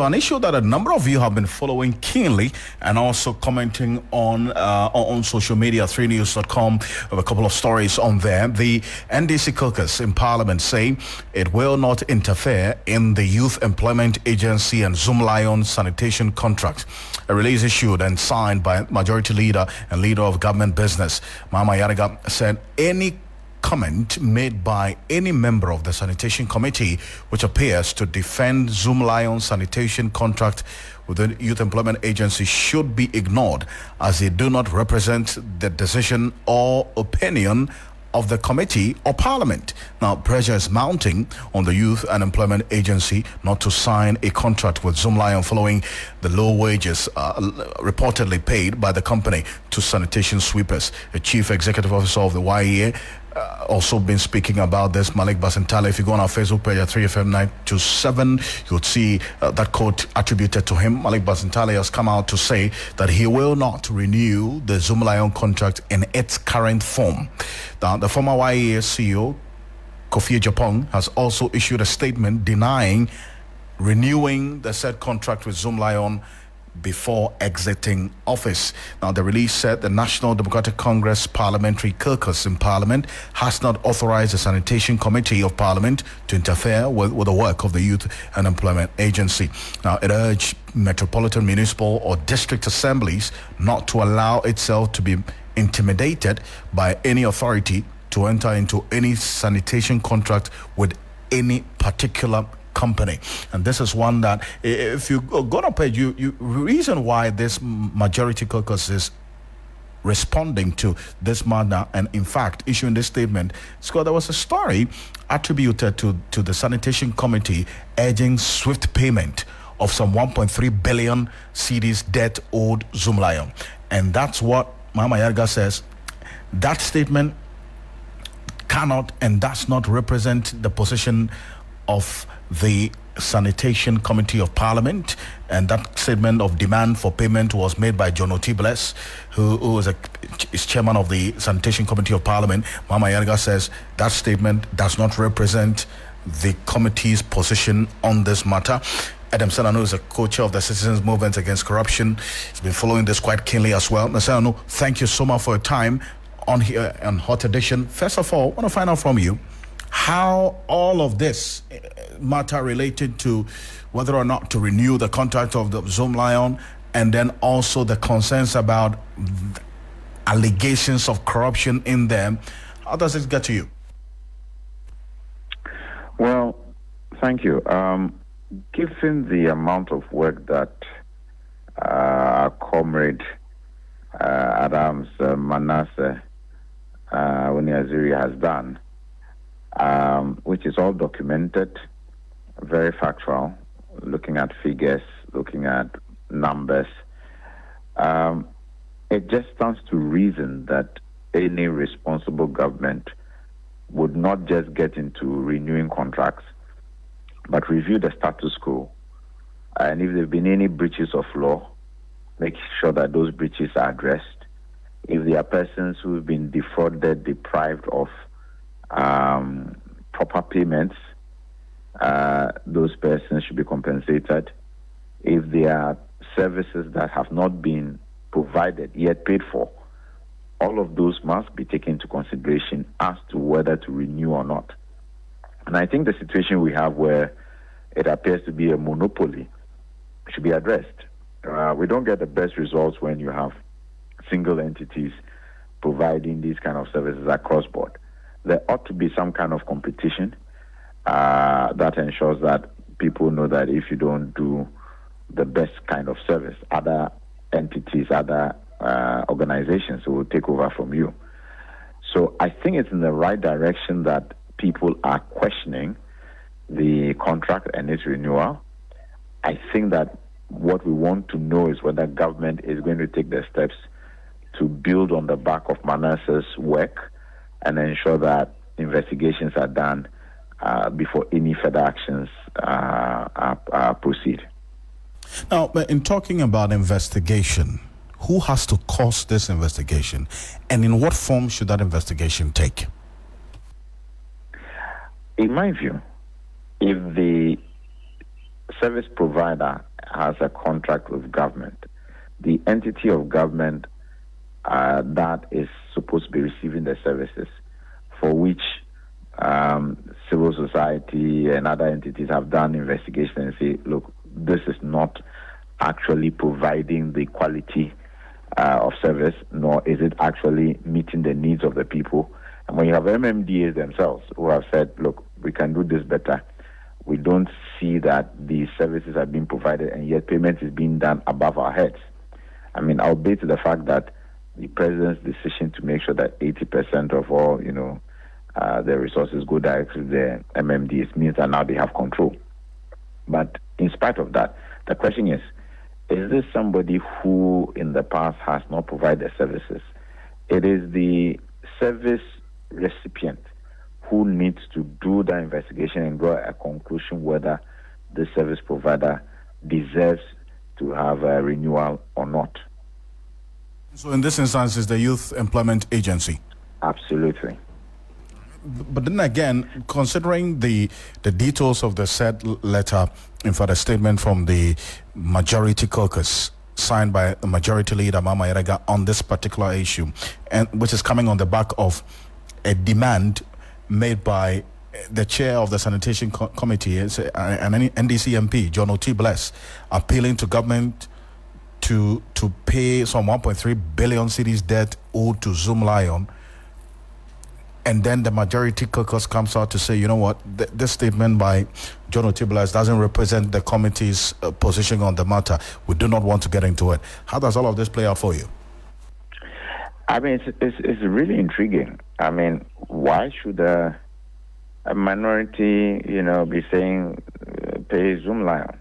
An issue that a number of you have been following keenly and also commenting on social media, 3news.com, with a couple of stories on there. The NDC caucus in Parliament say it will not interfere in the Youth Employment Agency and Zoomlion sanitation contract. A release issued and signed by Majority Leader and Leader of Government Business, Mahama said any comment made by any member of the Sanitation Committee which appears to defend Zoomlion sanitation contract with the Youth Employment Agency should be ignored, as they do not represent the decision or opinion of the committee or Parliament. Now, pressure is mounting on the Youth and Employment Agency not to sign a contract with Zoomlion following the low wages reportedly paid by the company to sanitation sweepers. The Chief Executive Officer of the YEA also been speaking about this, Malik Basintale. If you go on our Facebook page at 3FM927, you would see that quote attributed to him. Malik Basintale has come out to say that he will not renew the Zoomlion contract in its current form. Now, the former YEA CEO, Kofi Japong, has also issued a statement denying renewing the said contract with Zoomlion before exiting office. Now, the release said the National Democratic Congress Parliamentary Caucus in Parliament has not authorized the Sanitation Committee of Parliament to interfere with the work of the Youth and Employment Agency. Now, it urged metropolitan, municipal or district assemblies not to allow itself to be intimidated by any authority to enter into any sanitation contract with any particular company. And this is one that, if you go on a page, you reason why this Majority Caucus is responding to this matter and in fact issuing this statement. Scott, there was a story attributed to the Sanitation Committee urging swift payment of some 1.3 billion cedis debt owed Zoomlion. And that's what Mahama says. That statement cannot and does not represent the position of the Sanitation Committee of Parliament, and that statement of demand for payment was made by John Otibles, who is chairman of the Sanitation Committee of Parliament. Mahama says that statement does not represent the committee's position on this matter. Adam Sanano is a co-chair of the Citizens Movement Against Corruption. He's been following this quite keenly as well. Sanano, thank you so much for your time on here on Hot Edition. First of all, I want to find out from you how all of this matter related to whether or not to renew the contract of the Zoomlion, and then also the concerns about allegations of corruption in them. How does it get to you? Well, thank you. Given the amount of work that our comrade Adams Manasseh Uniaziri has done, which is all documented, very factual, looking at figures, looking at numbers. It just stands to reason that any responsible government would not just get into renewing contracts, but review the status quo. And if there have been any breaches of law, make sure that those breaches are addressed. If there are persons who have been defrauded, deprived of proper payments, those persons should be compensated. If there are services that have not been provided yet paid for, all of those must be taken into consideration as to whether to renew or not. And I think the situation we have where it appears to be a monopoly should be addressed. We don't get the best results when you have single entities providing these kind of services across board. There ought to be some kind of competition that ensures that people know that if you don't do the best kind of service, other entities, other organizations will take over from you. So I think it's in the right direction that people are questioning the contract and its renewal. I think that what we want to know is whether government is going to take the steps to build on the back of Manasseh's work and ensure that investigations are done before any further actions proceed. Now, in talking about investigation, who has to cause this investigation, and in what form should that investigation take? In my view, if the service provider has a contract with government. The entity of government that is supposed to be receiving the services, for which civil society and other entities have done investigation and say, look, this is not actually providing the quality of service, nor is it actually meeting the needs of the people. And when you have MMDAs themselves who have said, look, we can do this better, we don't see that the services are being provided, and yet payment is being done above our heads. I mean, I'll bet to the fact that the president's decision to make sure that 80% of all, the resources go directly to the MMDs means that now they have control. But in spite of that, the question is this somebody who in the past has not provided services? It is the service recipient who needs to do the investigation and draw a conclusion whether the service provider deserves to have a renewal or not. So in this instance, is the Youth Employment Agency? Absolutely. But then again, considering the details of the said letter, in fact, a statement from the majority caucus signed by the majority leader, Mahama on this particular issue, and which is coming on the back of a demand made by the chair of the sanitation committee, an NDC MP, John O.T. Bless, appealing to government to pay some 1.3 billion cedis debt owed to Zoomlion. And then the majority caucus comes out to say, you know what, this statement by John O.T. Bless doesn't represent the committee's position on the matter. We do not want to get into it. How does all of this play out for you? I mean, it's really intriguing. I mean, why should a minority, be saying pay Zoomlion?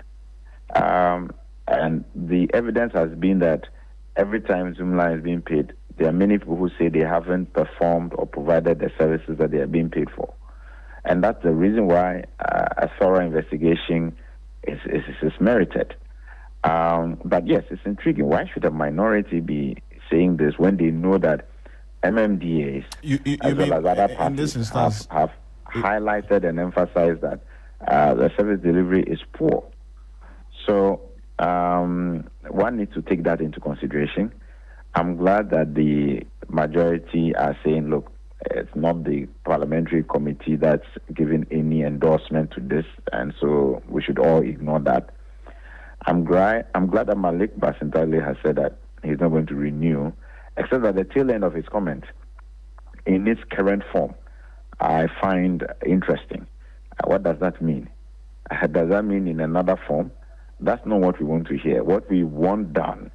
And the evidence has been that every time Zoomlion is being paid, there are many people who say they haven't performed or provided the services that they are being paid for. And that's the reason why a thorough investigation is merited. But yes, it's intriguing. Why should a minority be saying this when they know that MMDAs, as well as other parties, have highlighted and emphasized that the service delivery is poor? So one needs to take that into consideration. I'm glad that the majority are saying, look, it's not the parliamentary committee that's giving any endorsement to this, and so we should all ignore that. I'm glad that Malik Basintale has said that he's not going to renew, except that the tail end of his comment, in its current form, I find interesting. What does that mean? Does that mean in another form? That's not what we want to hear. What we want done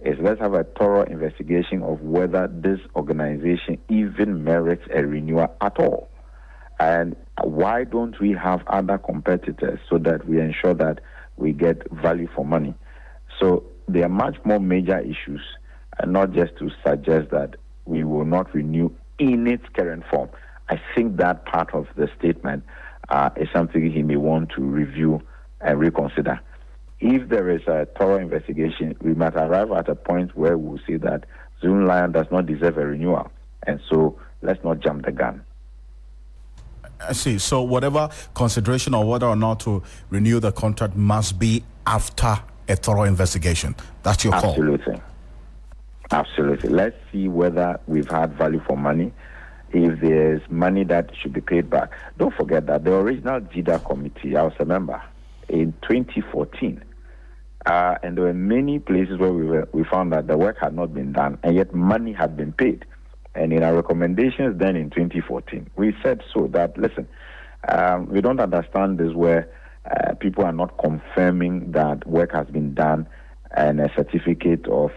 is let's have a thorough investigation of whether this organization even merits a renewal at all. And why don't we have other competitors so that we ensure that we get value for money? So there are much more major issues, and not just to suggest that we will not renew in its current form. I think that part of the statement is something he may want to review and reconsider. If there is a thorough investigation, we might arrive at a point where we'll say that Zoomlion does not deserve a renewal. And so let's not jump the gun. I see. So whatever consideration or whether or not to renew the contract must be after a thorough investigation. That's your call. Absolutely. Absolutely. Let's see whether we've had value for money, if there's money that should be paid back. Don't forget that the original JIDA committee, I was a member, in 2014, and there were many places where we found that the work had not been done, and yet money had been paid. And in our recommendations then in 2014, we said so that, listen, we don't understand this where people are not confirming that work has been done and a certificate of,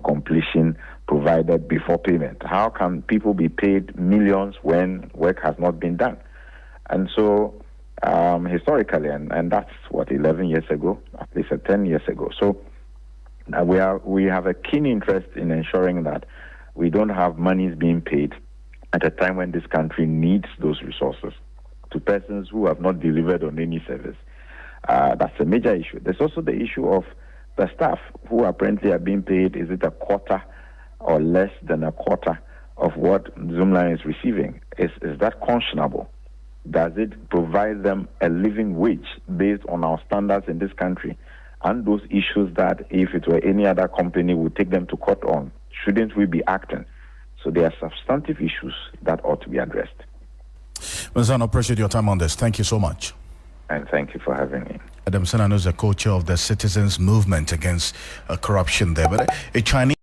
completion provided before payment. How can people be paid millions when work has not been done? And so historically, and that's 11 years ago, at least 10 years ago. So we have a keen interest in ensuring that we don't have monies being paid at a time when this country needs those resources to persons who have not delivered on any service. That's a major issue. There's also the issue of the staff who apparently are being paid, is it a quarter or less than a quarter of what Zoomlion is receiving? Is that conscionable? Does it provide them a living wage based on our standards in this country? and those issues that if it were any other company would take them to court on, shouldn't we be acting? So there are substantive issues that ought to be addressed. Mr. I appreciate your time on this. Thank you so much. And thank you for having me. Adam Senano is the co-chair of the Citizens Movement Against Corruption there. But a Chinese